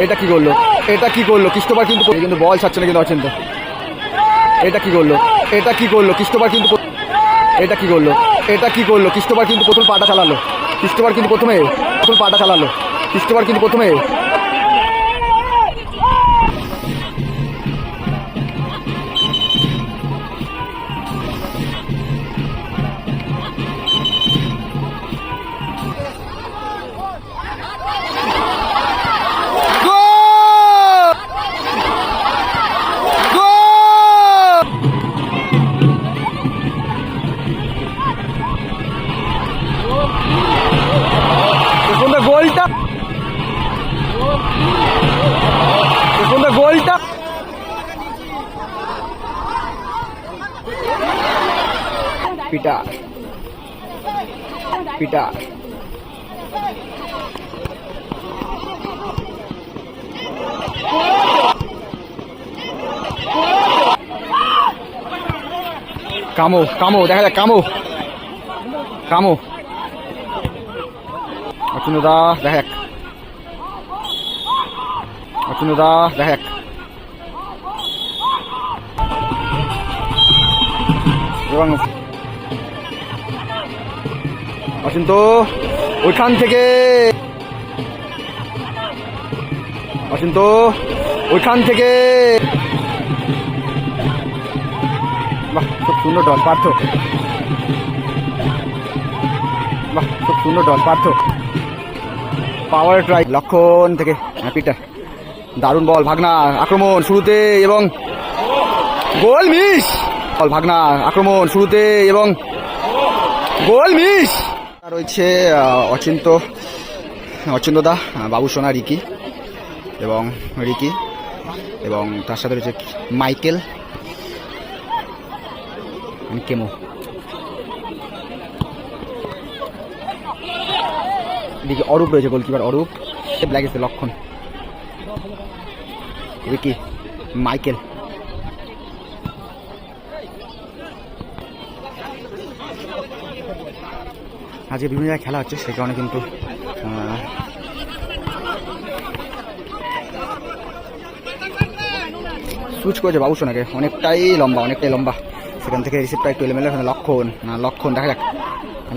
এটা কি করলো, এটা কি করলো ক্রিস্টোফার, কিন্তু বল ছাড়ছে না কিন্তু অচিন্ত। এটা কি করলো, এটা কি করলো ক্রিস্টোফার, এটা কি করলো, এটা কি করলো ক্রিস্টোফার, প্রথম পাটা চালালো ক্রিস্টোফার, প্রথমে পাটা চালালো ক্রিস্টোফার, প্রথমে গোলটা পিটা পিটা কামো কামো দেখা যাক, কামো কামো অচিন্তদা দেখা যাক, অচিন্তদা দেখা যাক, এবং অচিন্ত ওইখান থেকে, অচিন্ত ওইখান থেকে, বাহ খুব সুন্দর ডল পার্থ, বাহ খুব সুন্দর ডল পার্থ, পাওয়ার ট্রাই লক্ষণ থেকে পিটার, দারুণ বল ভাগনা আক্রমণ শুরুতে এবং গোল মিস, বল ভাগনা আক্রমণ শুরুতে এবং গোল মিস। রয়েছে অচিন্তদা, বাবু সোনা রিকি এবং তার সাথে রয়েছে মাইকেল কেমো, এদিকে অরূপ রয়েছে গোলকিপার অরূপ, লাগেছে লক্ষণ, রিকি, মাইকেল, আজকে বিভিন্ন জায়গায় খেলা হচ্ছে, সেই কারণে কিন্তু সুইচ করেছে বাবু সোনাকে, অনেকটাই লম্বা, সেখান থেকে রিসিভটা একটু এলোমেলো, লক্ষণ দেখা যাক,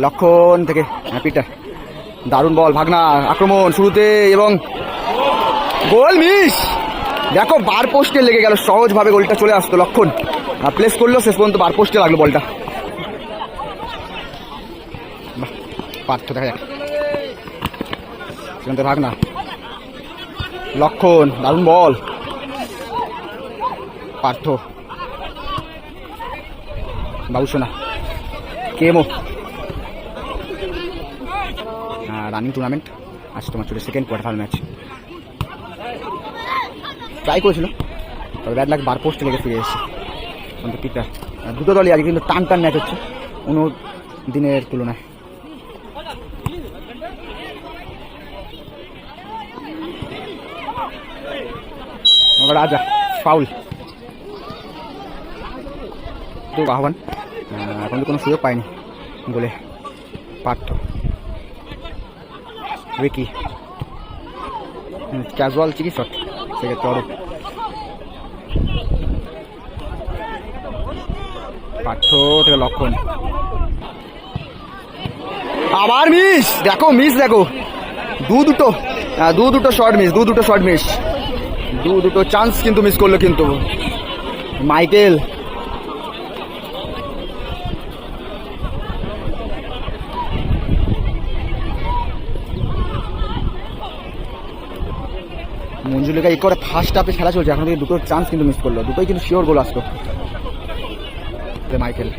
লক্ষণ থেকে পিটার, দারুণ বল ভাগনা আক্রমণ শুরুতে এবং গোল মিস। দেখো বার পোস্টে লেগে গেল, সহজভাবে গোলটা চলে আসতো, লক্ষণ প্লেস করলো, শেষ পর্যন্ত বার পোস্টে লাগলো বলটা, পার্থ দেখা যাক, সেখান থেকে ভাগনা, লক্ষণ দারুণ বল, পার্থ, বাবুসোনা, কেমো, রানিং টুর্নামেন্ট আজ তোমার চলে সেকেন্ড কোয়ার্টার ম্যাচ, ট্রাই করেছিল তবে ব্যাড লাক, বার পোস্টে লেগে ফিরে এসেছে পিটার। দুটো দলই আগে কিন্তু টান ম্যাচ হচ্ছে অন্য দিনের তুলনায়। রাজা ফাউল, তো আহ্বান, এখন তো কোনো সুযোগ পায়নি গোলে, পার্থ, রিকি, ক্যাজুয়াল চিকিৎসক সেক্ষেত্রে অরূপ, পার্থ থেকে লক্ষণ, আবার মিস, দেখো মিস, দেখো দুটো শর্ট মিস, দুটো চান্স কিন্তু মিস করলো কিন্তু মাইকেল। মঞ্জুলিকা এই করে ফার্স্ট হাফে খেলা চলছে, এখন থেকে দুটো চান্স কিন্তু মিস করলো, দুটোই কিন্তু শিওর গোল আসতো মাইকেল।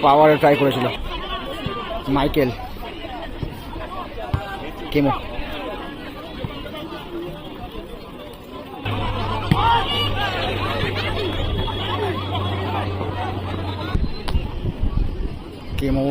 পাওয়ারে ট্রাই করেছিল মাইকেল, কেমো, কেমো,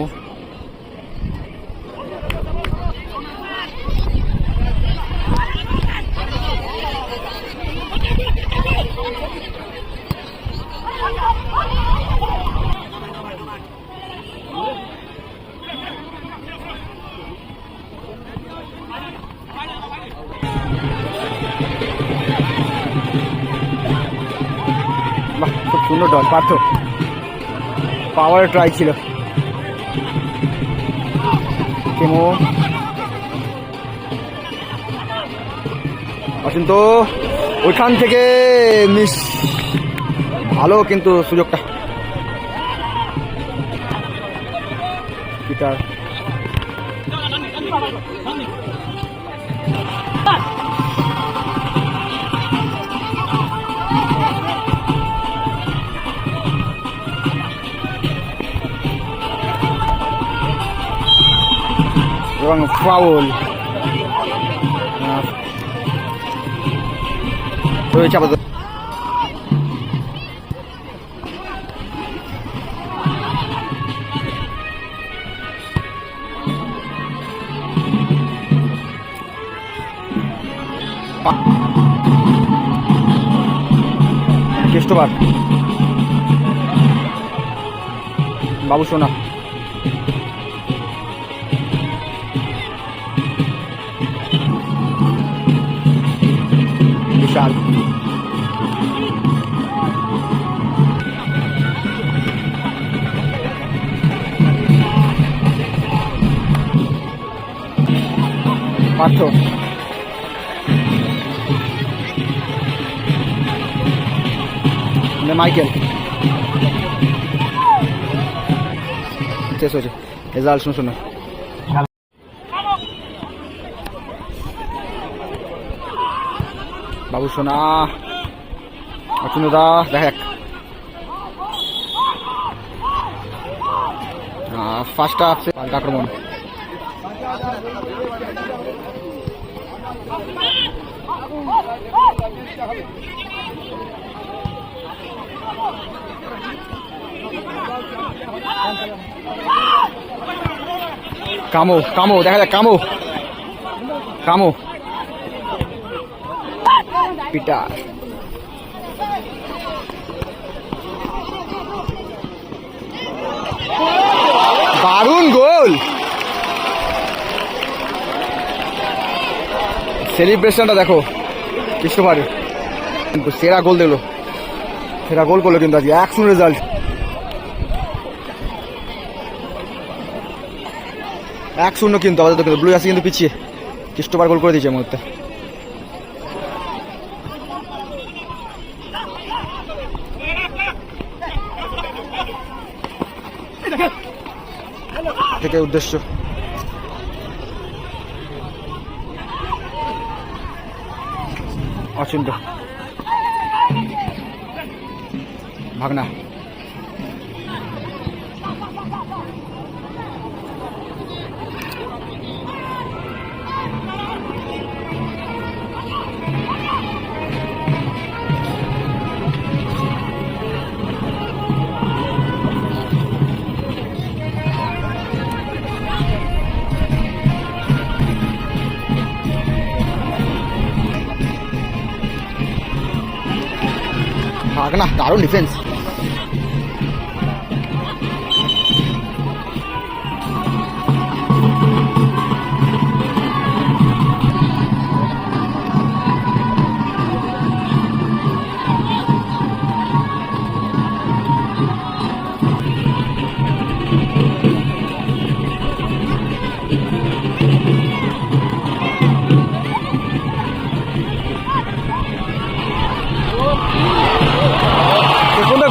সুন্দর ডল পার্থ, পাওয়ারের ট্রাই ছিল। কেমো অচিন্ত ওইখান থেকে মিস, ভালো কিন্তু সুযোগটা। পিটার এবং ফাউল রয়েছে আপাতত। ক্রিস্টোফার, বাবু সোনা, বিশাল পার্থ, মাইকেল, শেষ হয়েছে রেজাল্ট 0-0। বাবু সোনা অচুনদা দেখ, ফার্স্ট হাফে পাল্টা আক্রমণ। কামো কামো দেখা যাক, কামো কামো পিটার, দারুণ গোল। সেলিব্রেশনটা দেখো ক্রিস্টোফারের, কিন্তু সেরা গোল দিল, সেরা গোল করলো কিন্তু আজকে 1-0 রেজাল্ট। 1-0 কিন্তু আমাদের, কিন্তু ব্লু আসি কিন্তু পিছিয়ে, ক্রিস্টোফার গোল করে দিয়েছে মুহূর্তে। থেকে উদ্দেশ্য অচিন্ত ভাগনা, ভাগনা দারুণ ডিফেন্স।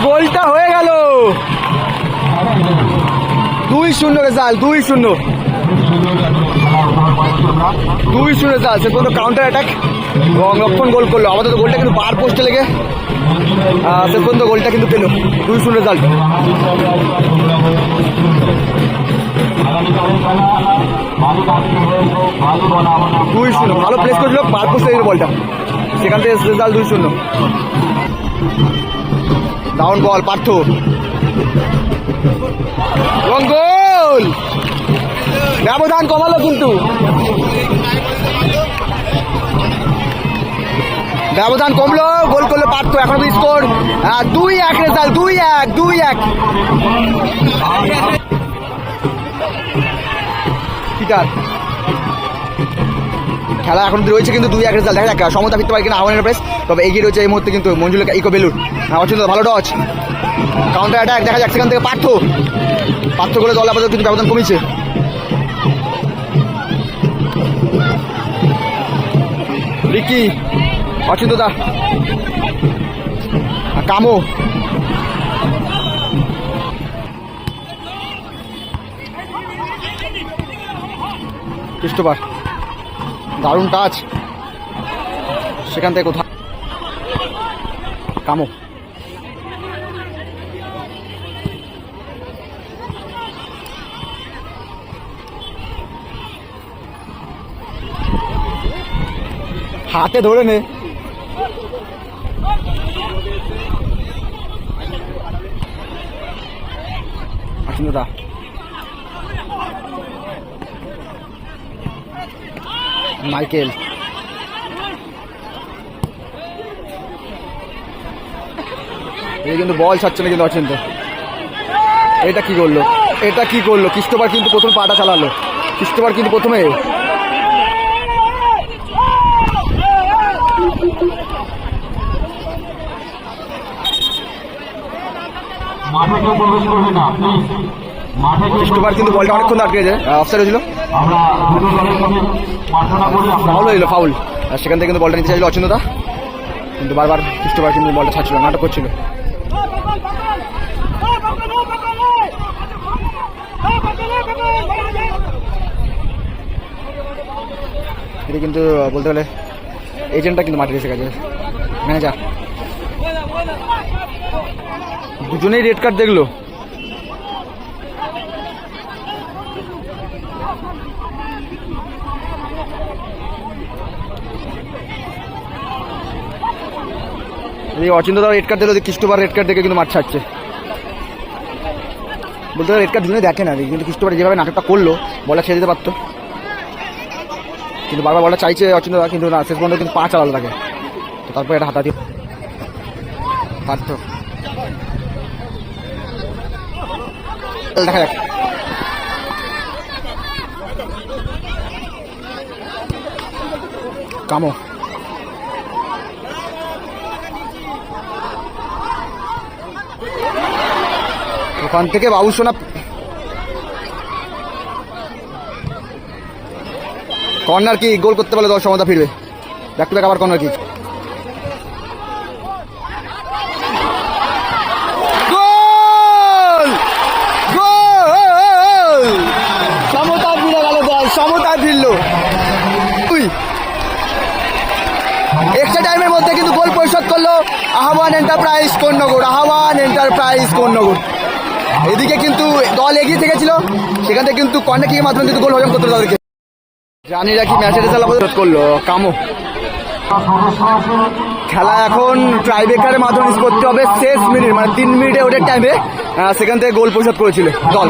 গোলটা হয়ে গেল 2-0 রেজাল্ট, 2-0 রেজাল্ট। সে কোনো কাউন্টার অ্যাটাক এবং লক্ষণ গোল করলো, আমাদের গোলটা কিন্তু বার পোস্টে লেগে শেষ পর্যন্ত গোলটা কিন্তু পেল। 2-0 রেজাল্ট। 2-0 ভালো প্লেস করেছিল, বার পোস্টে লেগে বলটা, সেখান থেকে রেজাল্ট 2-0। ডাউন বল পার্থ এবং গোল, ব্যবধান কমালো কিন্তু, ব্যবধান কমলো, গোল করলো পার্থ। এখন স্কোর 2-1 রেজাল্ট, 2-1। পিটার খেলা এখন রয়েছে কিন্তু 2-1 রেজাল্ট। দেখা যাক সমতা ফিরতে পারে কিনা আহ্বান এন্টারপ্রাইজ। তবে এগিয়ে রয়েছে এই মুহূর্তে কিন্তু মঞ্জুল ইকো বেলুর। অচিন্ত ভালো ডচ, কাউন্টার অ্যাটাক দেখা যাক সেখান থেকে পার্থ করে দল আপাতত কিন্তু ব্যবধান কমেছে। রিকি, অচিন্ত দা, কামো, ক্রিস্টোফার, দারুণ টাচ সেখান থেকে কোথাও কামো, হাতে ধরে নে। দা মাইকেল, এই কিন্তু বল ছাড়ছে না কিন্তু অচিন্ত। এটা কি করলো, ক্রিস্টোফার কিন্তু প্রথম পাটা চালালো। ক্রিস্টোফার কিন্তু প্রথমে ক্রিস্টোফার কিন্তু বলটা অনেকক্ষণ আটকে গেছে, অফসাইড হয়েছিল, ফাউল হয়ে গেল, ফাউল। আর সেখান থেকে কিন্তু বলটা নিতে চাইছিল অচিন্তদা, কিন্তু বারবার ক্রিস্টোফার কিন্তু বলটা ছাড়ছিল, নাটক করছিল। এটা কিন্তু বলতে গেলে এজেন্টটা কিন্তু মাঠে এসে গেছে, ম্যানেজার। দুজনেই রেড কার্ড দেখলো। এই অচিন্ত রেড কার্ড দিল, ক্রিস্টোফার রেড কার্ড দেখে কিন্তু মাঠ ছাড়ছে। বলতে গেলে রেড কার্ড দুজনে দেখে না, কিন্তু ক্রিস্টোফার যেভাবে নাটকটা করলো বলটা ছেড়ে দিতে পারতো, কিন্তু বারবার বলটা চাইছে অচিন্ত, কিন্তু না, শেষ পর্যন্ত কিন্তু পা চালালো তাকে। তো তারপর এটা হাতাতে পারতো। দেখা যাক কামো, ওখান থেকে বাবু সোনা কর্নার কি গোল করতে পারলে দল সমতা ফিরবে। ব্যাক টু ব্যাক আবার কর্নার কি, গোল, গোল, সমতা ফিরে গেল দল, সমতা ফিরলো। এক্সট্রা টাইমের মধ্যে কিন্তু গোল পরিশোধ করলো আহ্বান এন্টারপ্রাইজ কোন্নগর, আহ্বান এন্টারপ্রাইজ কোন্নগর। এদিকে কিন্তু দল এগিয়ে থেকেছিল, সেখান থেকে কিন্তু কর্নার কিকের মাধ্যমে কিন্তু গোল হজম করতে তাদেরকে। জানি রাখি ম্যাচের রেজাল্ট করলো কামো। খেলা এখন ট্রাইব্রেকারের মাধ্যমে করতে হবে শেষ মিনিট, মানে 3 মিনিটে ওদের টাইমে সেখান থেকে গোল পরিশোধ করেছিল দল।